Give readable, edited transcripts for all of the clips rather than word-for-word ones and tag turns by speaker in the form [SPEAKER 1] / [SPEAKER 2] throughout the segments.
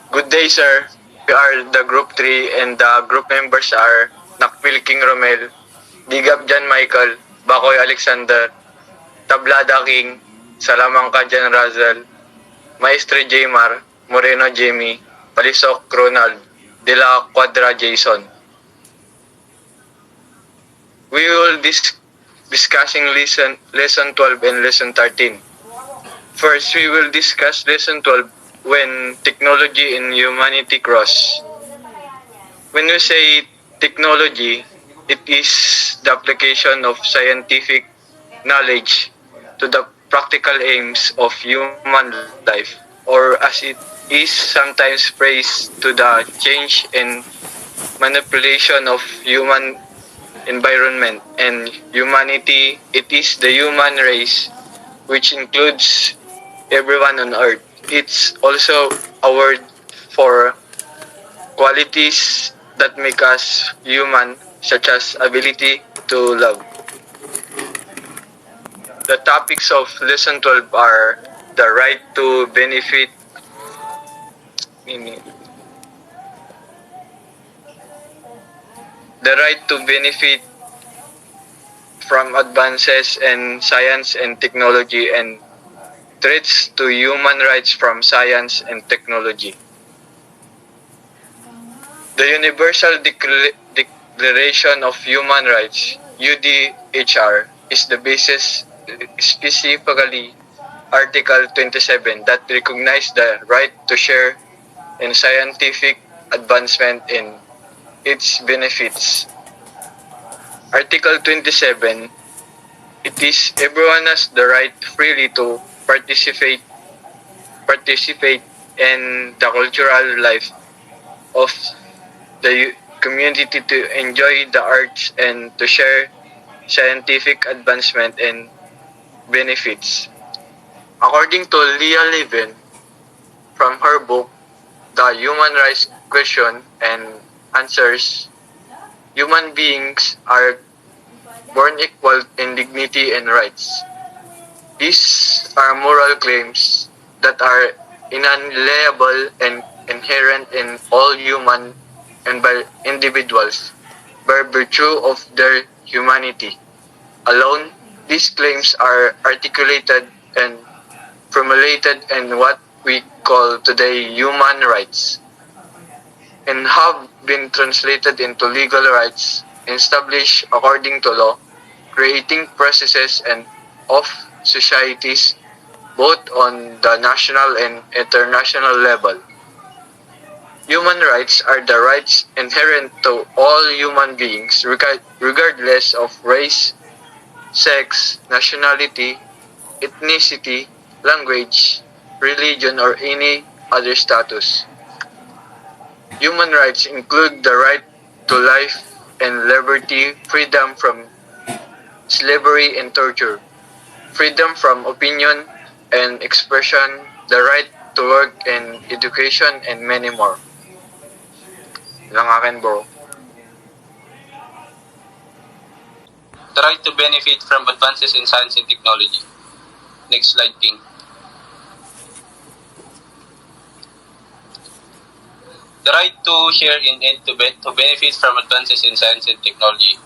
[SPEAKER 1] Good day, sir. We are the Group 3 and the group members are Nakpil King Romel, Digap Jan Michael, Bakoy Alexander, Tablada King, Salamangka Jan Razal, Maestre Jmar, Moreno Jamie, Palisok Ronald, De La Quadra Jason. We will discussing lesson 12 and lesson 13. First, we will discuss lesson 12 when technology and humanity cross. When we say technology, it is the application of scientific knowledge to the practical aims of human life, or as it is sometimes praised to the change and manipulation of human environment and humanity. It is the human race, which includes everyone on earth. It's also a word for qualities that make us human, such as ability to love. The topics of lesson 12 are the right to benefit, meaning the right to benefit from advances in science and technology, and threats to human rights from science and technology. The Universal Declaration of Human Rights, UDHR, is the basis, specifically Article 27, that recognizes the right to share in scientific advancement and its benefits. Article 27, it is everyone has the right freely to participate in the cultural life of the community, to enjoy the arts, and to share scientific advancement and benefits. According to Leah Levin, from her book, The Human Rights Question and Answers, human beings are born equal in dignity and rights. These are moral claims that are inalienable and inherent in all human and by individuals by virtue of their humanity alone. These claims are articulated and formulated in what we call today human rights, and have been translated into legal rights established according to law, creating processes and of societies both on the national and international level. Human rights are the rights inherent to all human beings, regardless of race, sex, nationality, ethnicity, language, religion, or any other status. Human rights include the right to life and liberty, freedom from slavery and torture, freedom from opinion and expression, the right to work and education, and many more. Lang akin, bro.
[SPEAKER 2] The right to benefit from advances in science and technology. Next slide, King. The right to share in and to benefit from advances in science and technology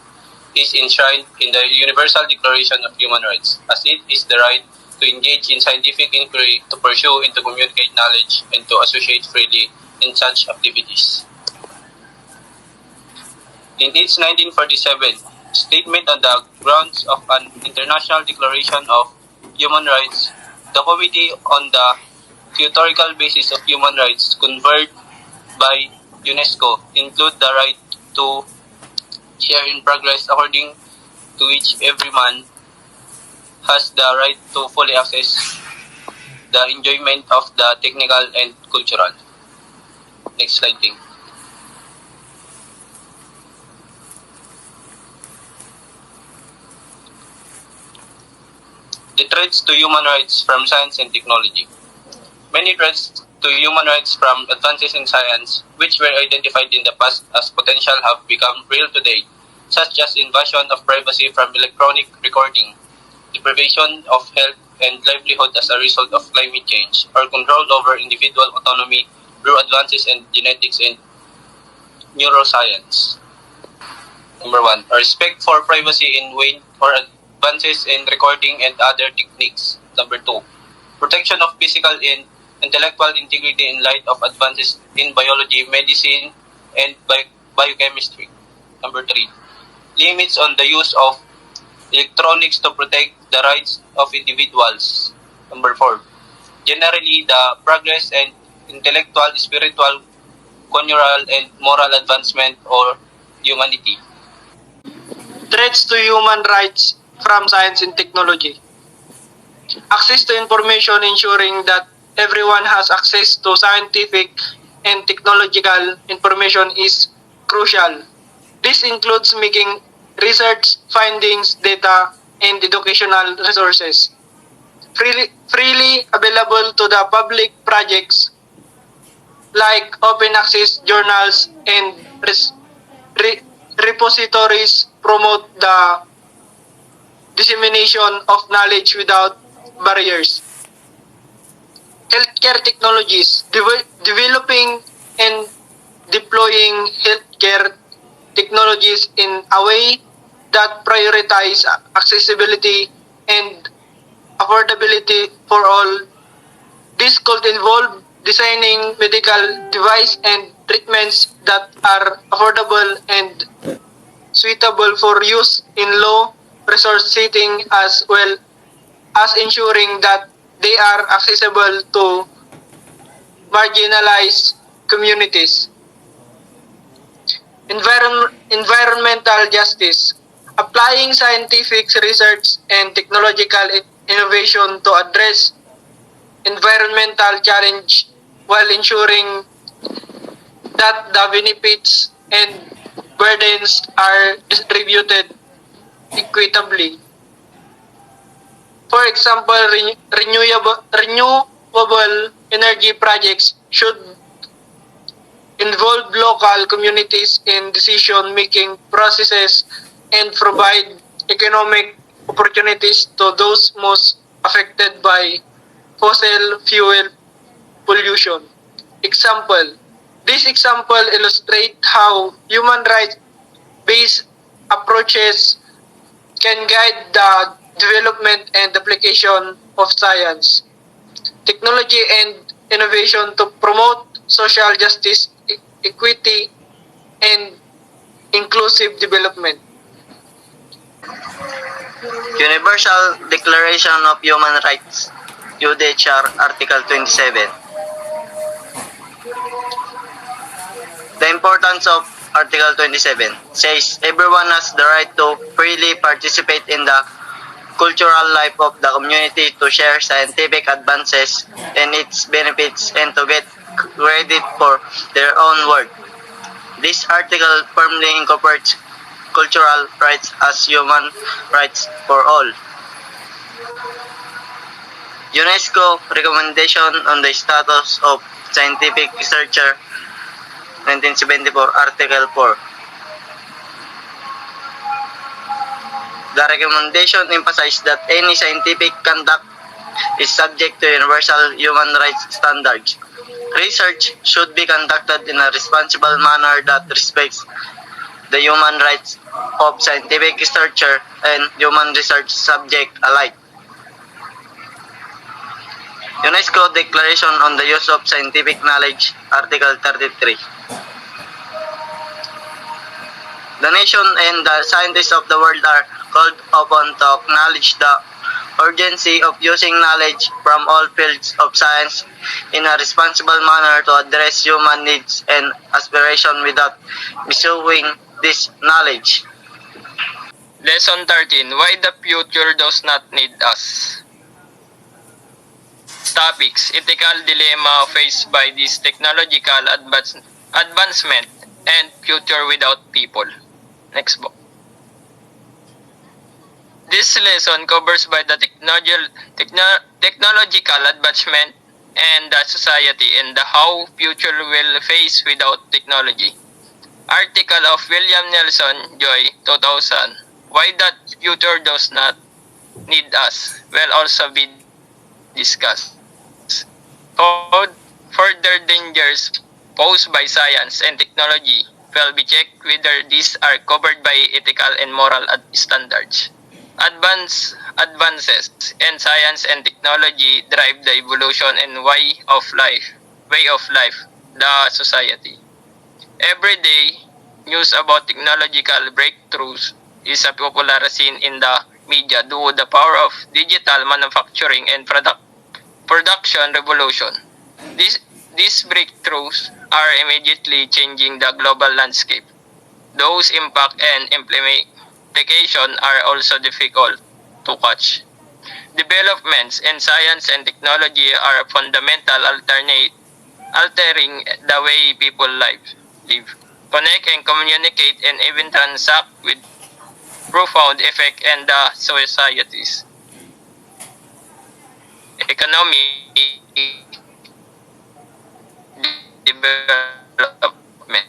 [SPEAKER 2] is enshrined in the Universal Declaration of Human Rights, as it is the right to engage in scientific inquiry, to pursue and to communicate knowledge, and to associate freely in such activities. In its 1947 statement on the grounds of an International Declaration of Human Rights, the Committee on the Theoretical Basis of Human Rights, conferred by UNESCO, include the right to share in progress, according to which every man has the right to fully access the enjoyment of the technical and cultural. Next slide, please. The threats to human rights from science and technology. Many threats to human rights from advances in science, which were identified in the past as potential, have become real today, such as invasion of privacy from electronic recording, deprivation of health and livelihood as a result of climate change, or control over individual autonomy through advances in genetics and neuroscience. Number 1, respect for privacy in weight or advances in recording and other techniques. Number 2, protection of physical and intellectual integrity in light of advances in biology, medicine, and biochemistry. Number 3, limits on the use of electronics to protect the rights of individuals. Number 4, generally the progress and intellectual, spiritual, cultural, and moral advancement of humanity.
[SPEAKER 3] Threats to human rights from science and technology. Access to information ensuring that everyone has access to scientific and technological information is crucial. This includes making research findings, data, and educational resources freely available to the public. Projects like open access journals and repositories promote the dissemination of knowledge without barriers. Healthcare technologies. Developing and deploying healthcare technologies in a way that prioritize accessibility and affordability for all. This could involve designing medical device and treatments that are affordable and suitable for use in low resource setting, as well as ensuring that they are accessible to marginalized communities. Environmental justice. Applying scientific research and technological innovation to address environmental challenge while ensuring that the benefits and burdens are distributed equitably. For example, renewable energy projects should involve local communities in decision-making processes and provide economic opportunities to those most affected by fossil fuel pollution. Example. This example illustrates how human rights-based approaches can guide the development and application of science, technology, and innovation to promote social justice, equity, and inclusive development.
[SPEAKER 4] Universal Declaration of Human Rights, UDHR Article 27. The importance of Article 27 says everyone has the right to freely participate in the cultural life of the community, to share scientific advances and its benefits, and to get credit for their own work. This article firmly incorporates cultural rights as human rights for all. UNESCO Recommendation on the Status of Scientific Researcher, 1974, Article 4. The recommendation emphasizes that any scientific conduct is subject to universal human rights standards. Research should be conducted in a responsible manner that respects the human rights of scientific researcher and human research subject alike. UNESCO Declaration on the Use of Scientific Knowledge, Article 33. The nation and the scientists of the world are called upon to acknowledge the urgency of using knowledge from all fields of science in a responsible manner to address human needs and aspirations without misusing this knowledge.
[SPEAKER 1] Lesson 13. Why the future does not need us. Topics. Ethical dilemma faced by this technological advancement and future without people. Next book. This lesson covers by the technological advancement and the society and the how future will face without technology. Article of William Nelson Joy, 2000. Why that future does not need us will also be discussed. Code
[SPEAKER 5] Further dangers posed by science and technology will be checked whether these are covered by ethical and moral standards. Advances in science and technology drive the evolution and way of life, the society. Every day, news about technological breakthroughs is a popular scene in the media due to the power of digital manufacturing and production revolution. These, these breakthroughs are immediately changing the global landscape. Those impact and implication are also difficult to catch. Developments in science and technology are fundamental altering the way people live, connect and communicate and even transact with profound effect in the societies, economy, development.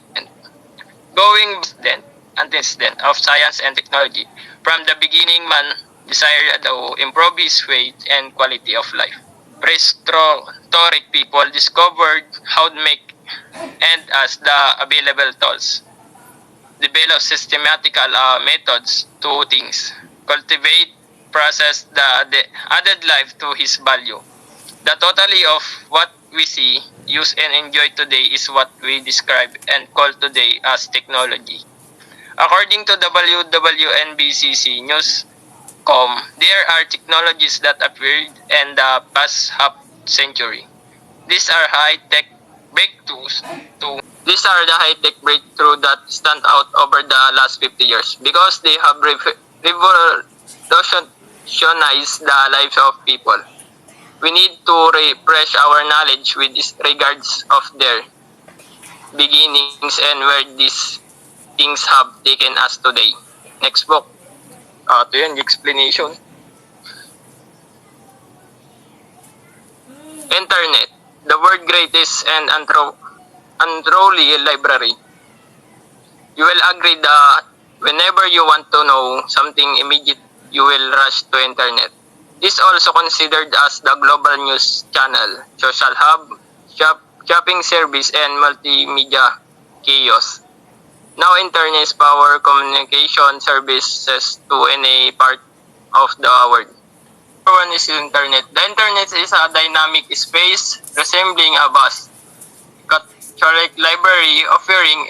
[SPEAKER 5] Going then antecedent of science and technology. From the beginning, man desired to improve his weight and quality of life. Prehistoric people discovered how to make and as the available tools. Develop systematical methods to things. Cultivate, process the added life to his value. The totality of what we see, use and enjoy today is what we describe and call today as technology. According to WWNBCC Newscom, there are technologies that appeared in the past half century. These are high-tech breakthroughs to These are the high-tech breakthroughs that stand out over the last 50 years because they have revolutionized the lives of people. We need to refresh our knowledge with regards of their beginnings and where these things have taken us today. Next book. Ito yun, the explanation. Internet, the world greatest and untrolly library. You will agree that whenever you want to know something immediate, you will rush to internet. This is also considered as the global news channel, social hub, shopping service, and multimedia chaos. Now internet power communication services to any part of the world. Number one is internet. The internet is a dynamic space resembling a vast Catholic library offering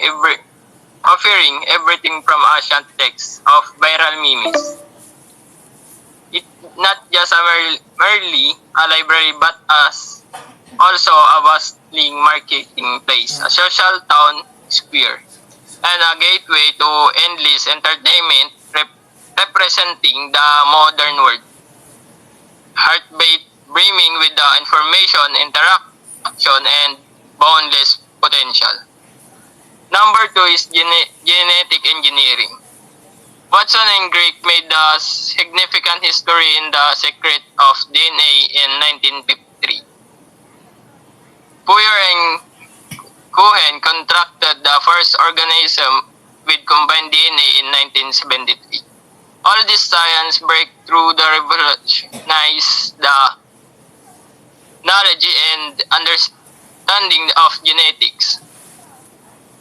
[SPEAKER 5] everything from ancient texts of viral memes. It's not just merely a library but also a bustling marketing place, a social town square, and a gateway to endless entertainment representing the modern world. Heartbeat brimming with the information, interaction, and boundless potential. Number two is genetic engineering. Watson and Crick made a significant history in the secret of DNA in 1953. Puyer and Cohen contracted the first organism with combined DNA in 1973. All this science breakthrough revolutionized the knowledge and understanding of genetics.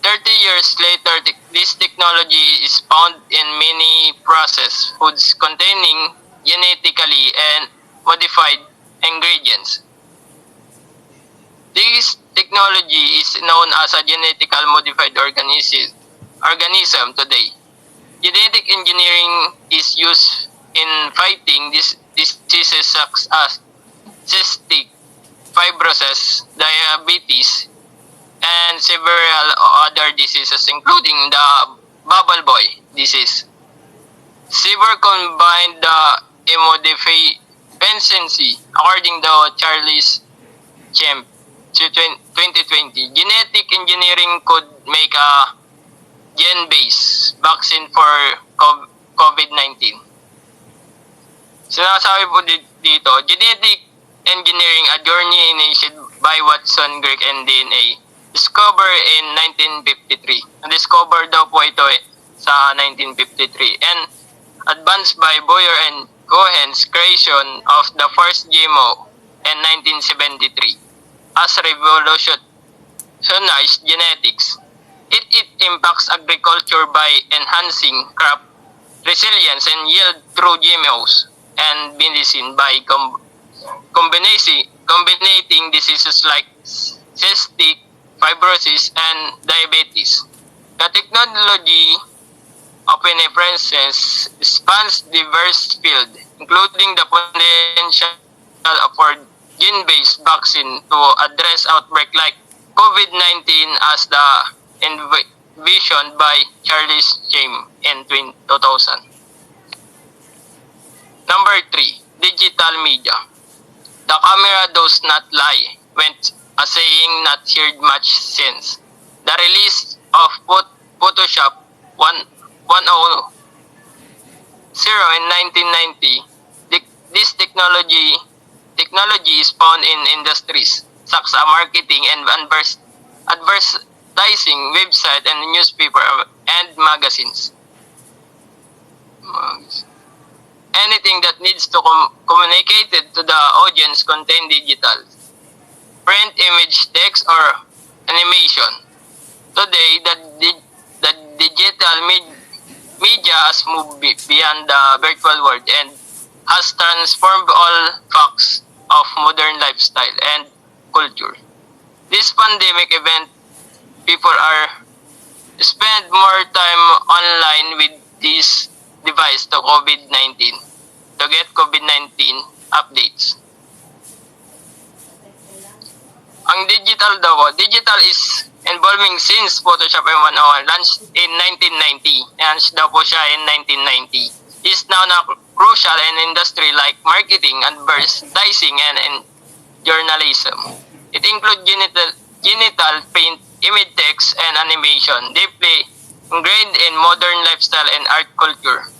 [SPEAKER 5] 30 years later, this technology is found in many processed foods containing genetically and modified ingredients. This technology is known as a genetically modified organism today. Genetic engineering is used in fighting diseases such as cystic fibrosis, diabetes, and several other diseases including the bubble boy disease. Sever combined the immunodeficiency according to Charles Champ 2020. Genetic engineering could make a gene-based vaccine for COVID-19. Sinasabi po dito, genetic engineering, a journey initiated by Watson, Crick, and DNA, discovered in 1953. Na-discover daw po ito sa 1953 and advanced by Boyer and Cohen's creation of the first GMO in 1973. as revolutionized genetics. It impacts agriculture by enhancing crop resilience and yield through GMOs, and medicine by combining diseases like cystic fibrosis and diabetes. The technology open references spans diverse field, including the potential for gene-based vaccine to address outbreak like COVID-19 as the envisioned by Charles James in 2000. Number 3, digital media. The camera does not lie, went a saying not heard much since. The release of Photoshop 1.0 in 1990, this technology is found in industries such as marketing and advertising, website and newspaper and magazines. Anything that needs to communicate to the audience contain digital, print, image, text, or animation. Today, the digital media has moved beyond the virtual world and has transformed all facts of modern lifestyle and culture. This pandemic event, people are spend more time online with this device to get COVID-19 updates. Ang digital is involving since Photoshop M101 launched in 1990, launched daw po siya in 1990, is now crucial in industry like marketing, advertising, and journalism. It includes genital paint, image text, and animation, deeply ingrained in modern lifestyle and art culture.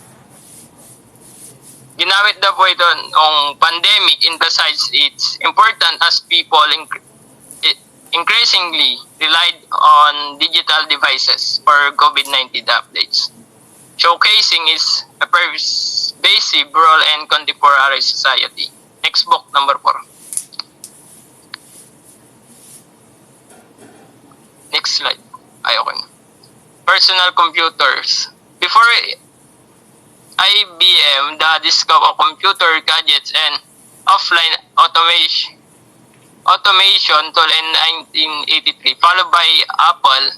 [SPEAKER 5] Ginamit daw po ito ng pandemic emphasized its important as people increasingly relied on digital devices for COVID-19 updates, showcasing its pervasive role in contemporary society. Next book, number 4. Next slide. Okay. Personal computers. Before IBM, the discovery of computer gadgets and offline automation tool in 1983, followed by Apple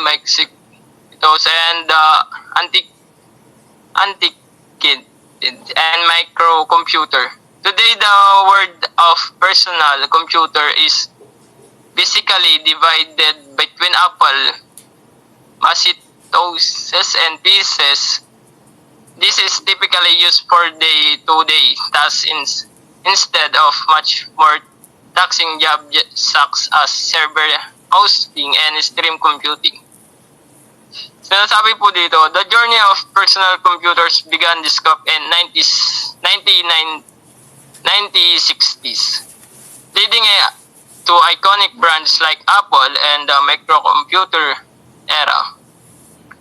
[SPEAKER 5] Macintosh and Antiqued and microcomputer. Today, the world of personal computer is basically divided between Apple Macintosh and PCs. This is typically used for day-to-day tasks instead of much more taxing jobs such as server hosting and stream computing. Sinasabi po dito, the journey of personal computers began in 1960s, leading to iconic brands like Apple and the microcomputer era.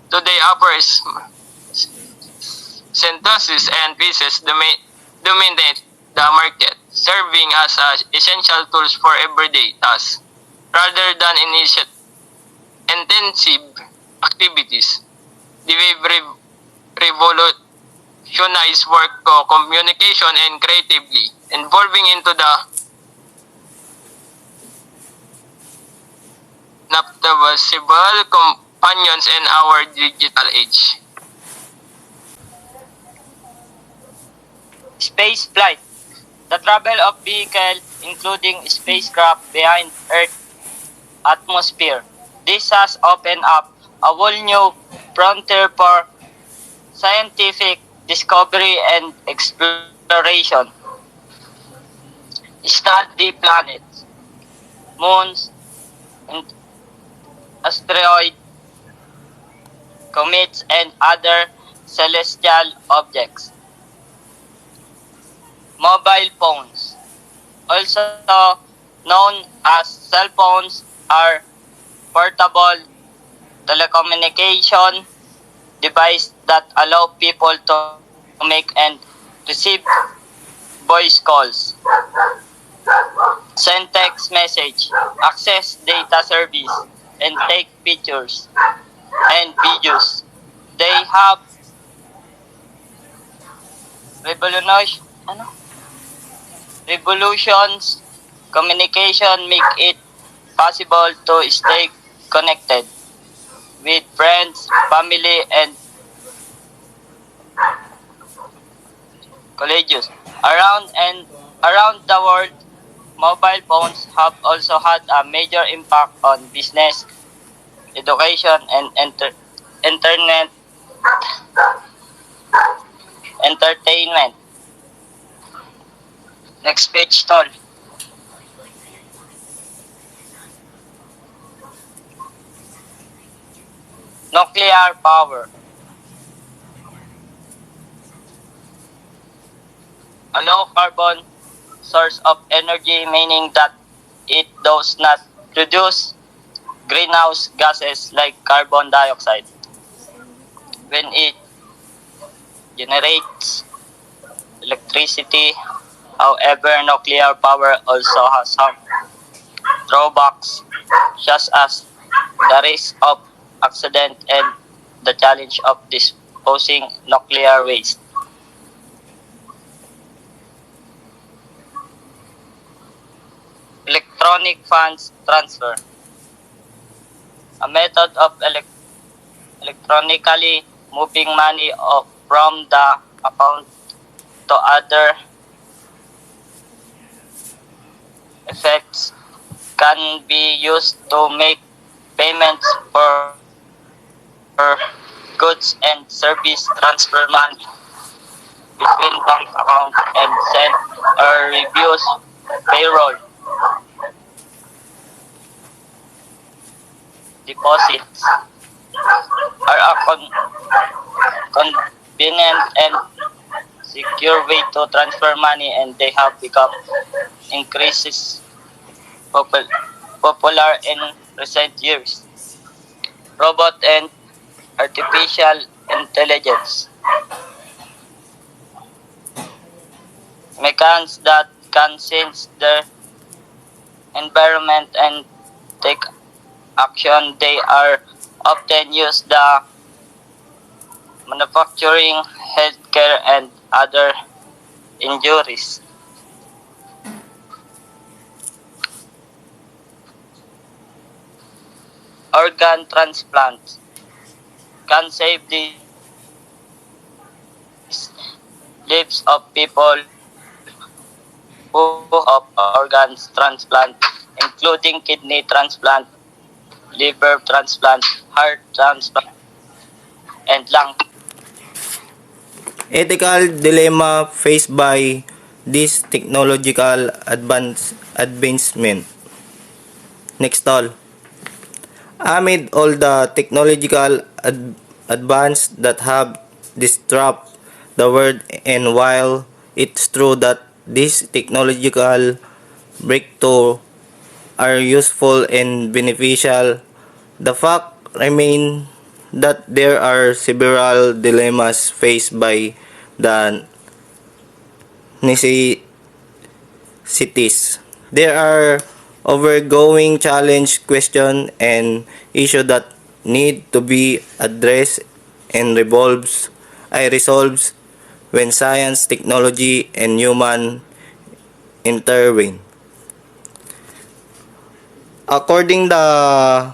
[SPEAKER 5] Today, Apple's synthesis and pieces dominate the market, serving as essential tools for everyday tasks rather than intensive activities. They revolutionize work, communication, and creatively, evolving into the navigable companions in our digital age.
[SPEAKER 6] Space flight. The travel of vehicle, including spacecraft behind Earth's atmosphere. This has opened up a whole new frontier for scientific discovery and exploration. Study planets, moons, asteroids, comets, and other celestial objects. Mobile phones, also known as cell phones, are portable telecommunication devices that allow people to make and receive voice calls, send text message, access data service, and take pictures and videos. They have revolutionized revolutions communication, make it possible to stay connected with friends, family, and colleagues around the world. Mobile phones have also had a major impact on business, education, and internet entertainment. Next page, tol. Nuclear power. A low carbon source of energy, meaning that it does not produce greenhouse gases like carbon dioxide when it generates electricity. However, nuclear power also has some drawbacks, such as the risk of accident and the challenge of disposing nuclear waste. Electronic funds transfer. A method of electronically moving money from the account to other effects can be used to make payments for goods and service, transfer money between bank accounts, and send or reduce payroll deposits are a convenient and secure way to transfer money, and they have become increases popular in recent years. Robot and artificial intelligence. Mechanics that can sense their environment and take action. They are often used the manufacturing, healthcare, and other injuries. Organ transplants can save the lives of people who have organs transplant, including kidney transplant, liver transplant, heart transplant, and lung.
[SPEAKER 7] Ethical dilemma faced by this technological advancement. Next all. Amid all the technological advance that have disrupted the world, and while it's true that these technological breakthroughs are useful and beneficial, the fact remains that there are several dilemmas faced by the necessities. There are overgoing challenge, question, and issue that need to be addressed and resolved when science, technology, and human intervene. According the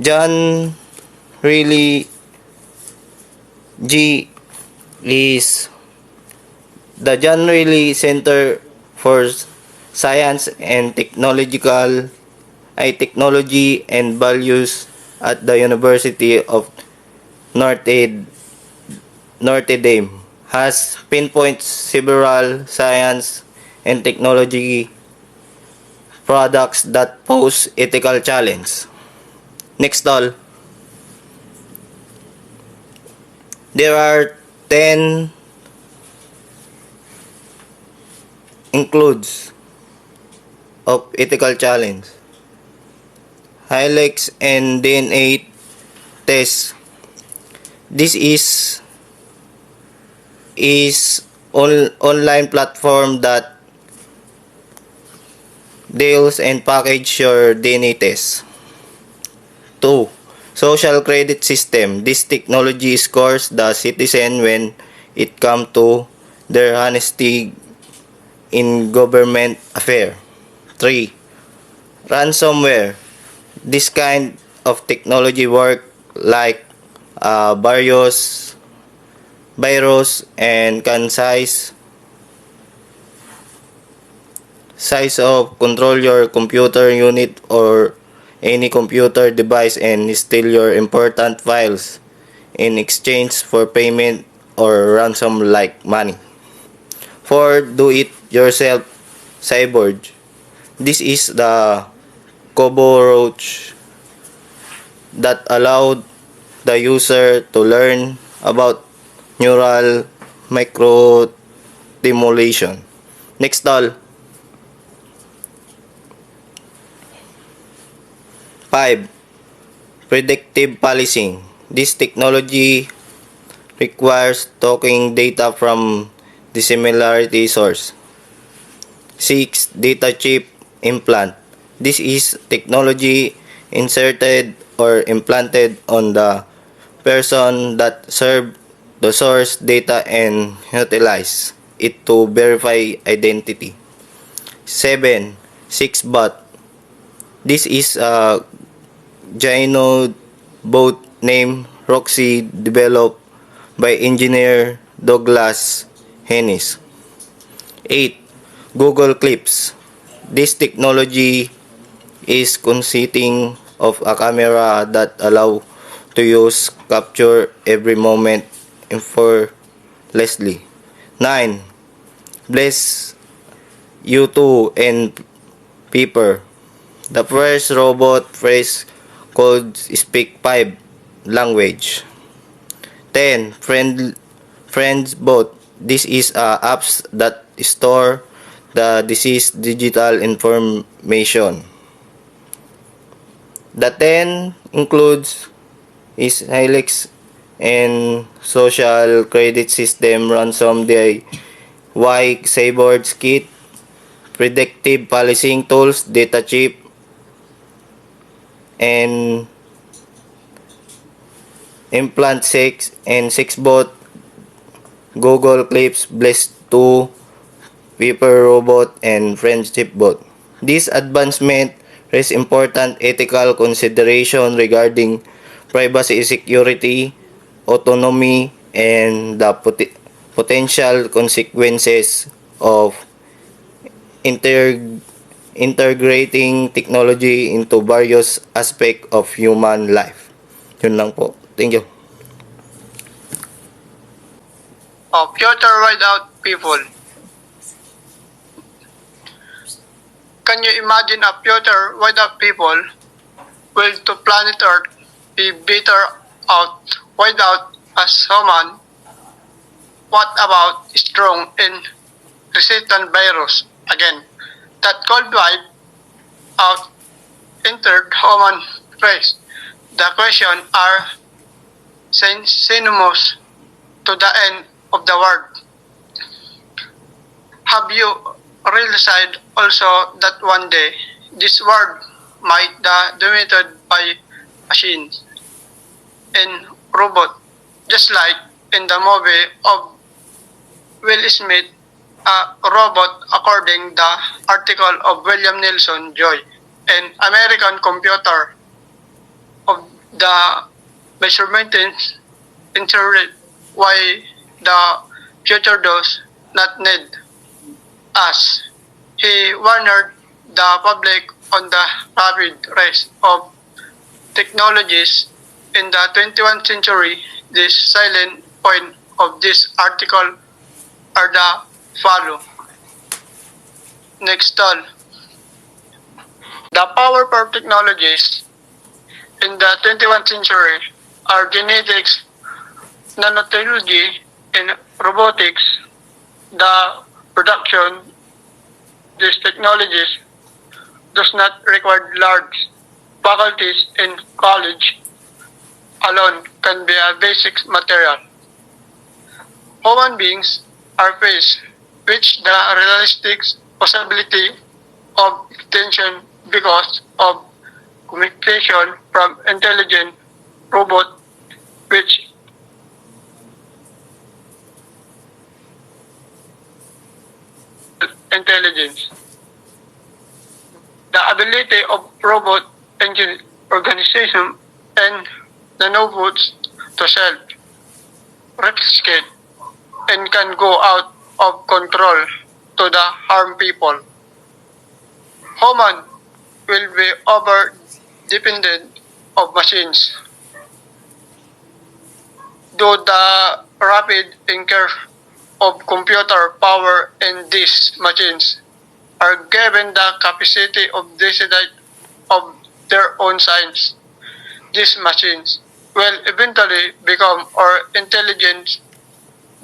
[SPEAKER 7] John Really G is the John Really Center for Science and Technology and Values at the University of Notre Dame has pinpointed several science and technology products that pose ethical challenge. Next all, there are 10 includes of ethical challenge. Helix and DNA test. This is online platform that deals and package your DNA test. 2. Social credit system. This technology scores the citizen when it comes to their honesty in government affair. 3. Ransomware. This kind of technology work like various virus and can size of control your computer unit or any computer device and steal your important files in exchange for payment or ransom like money. 4. Do it yourself cyborg. This is the cockroach that allowed the user to learn about neural micro-stimulation. Next doll. 5. Predictive policing. This technology requires taking data from the similarity source. 6. Data chip implant. This is technology inserted or implanted on the person that serve the source data and utilize it to verify identity. 7. 6 bot. This is a gyno bot named Roxy developed by engineer Douglas Hennis. 8. Google Clips. This technology is consisting of a camera that allow to use capture every moment effortlessly. 9. Bless you two and Paper. The first robot phrase could speak 5 language. 10. Friends bot. This is apps that store the deceased digital information. The 10 includes is Helix and social credit system ransom DIY cyborg kit, predictive policing tools, data chip, and implant 6 and 6 bot, Google Clips, Bless 2, Paper Robot, and Friendship Bot. This advancement raise important ethical consideration regarding privacy, security, autonomy, and the potential consequences of integrating technology into various aspects of human life. Yun lang po. Thank you.
[SPEAKER 3] Future without people. Can you imagine a future without people? Will the planet Earth be better out without us human? What about strong and resistant virus again that could wipe out entire human race? The question are synonymous to the end of the world. Have you realized also that one day this world might be dominated by machines and robots, just like in the movie of Will Smith, a robot according the article of William Nelson Joy, an American computer of the measurement internet why the future does not need us. He warned the public on the rapid rise of technologies in the 21st century. The silent point of this article are the follow. Next all. The powerful technologies in the 21st century are genetics, nanotechnology, and robotics. The production these technologies does not require large faculties in college alone can be a basic material. Human beings are faced, which the realistic possibility of extinction because of communication from intelligent robot which intelligence. The ability of robot engine organization and nanobots to self replicate and can go out of control to the harm people. Human will be over dependent of machines. Though the rapid increase of computer power in these machines are given the capacity of decide of their own science. These machines will eventually become or intelligent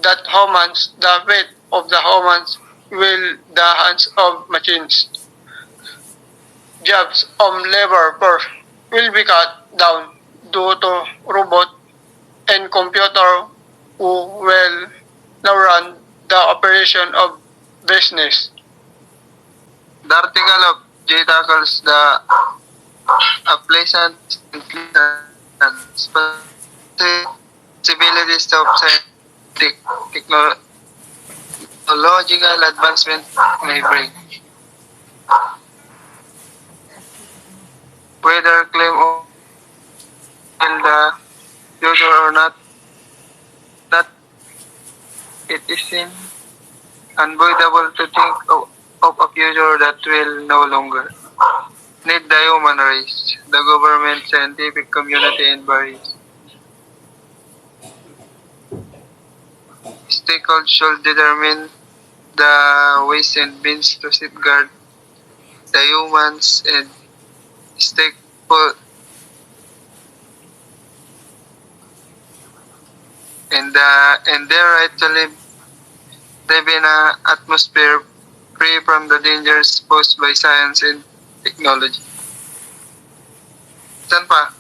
[SPEAKER 3] that humans, the fate of the humans will the hands of machines. Jobs of labor force will be cut down due to robot and computer who will now run the operation of business.
[SPEAKER 8] The article of J tackles the unpleasant and possibilities of scientific technological advancement may bring. Whether claim of the future or not, it is unavoidable to think of a future that will no longer need the human race, the government, scientific community, and various stakeholders should determine the ways and means to safeguard the humans and stakeholders and their right to live in an atmosphere free from the dangers posed by science and technology. Saan pa?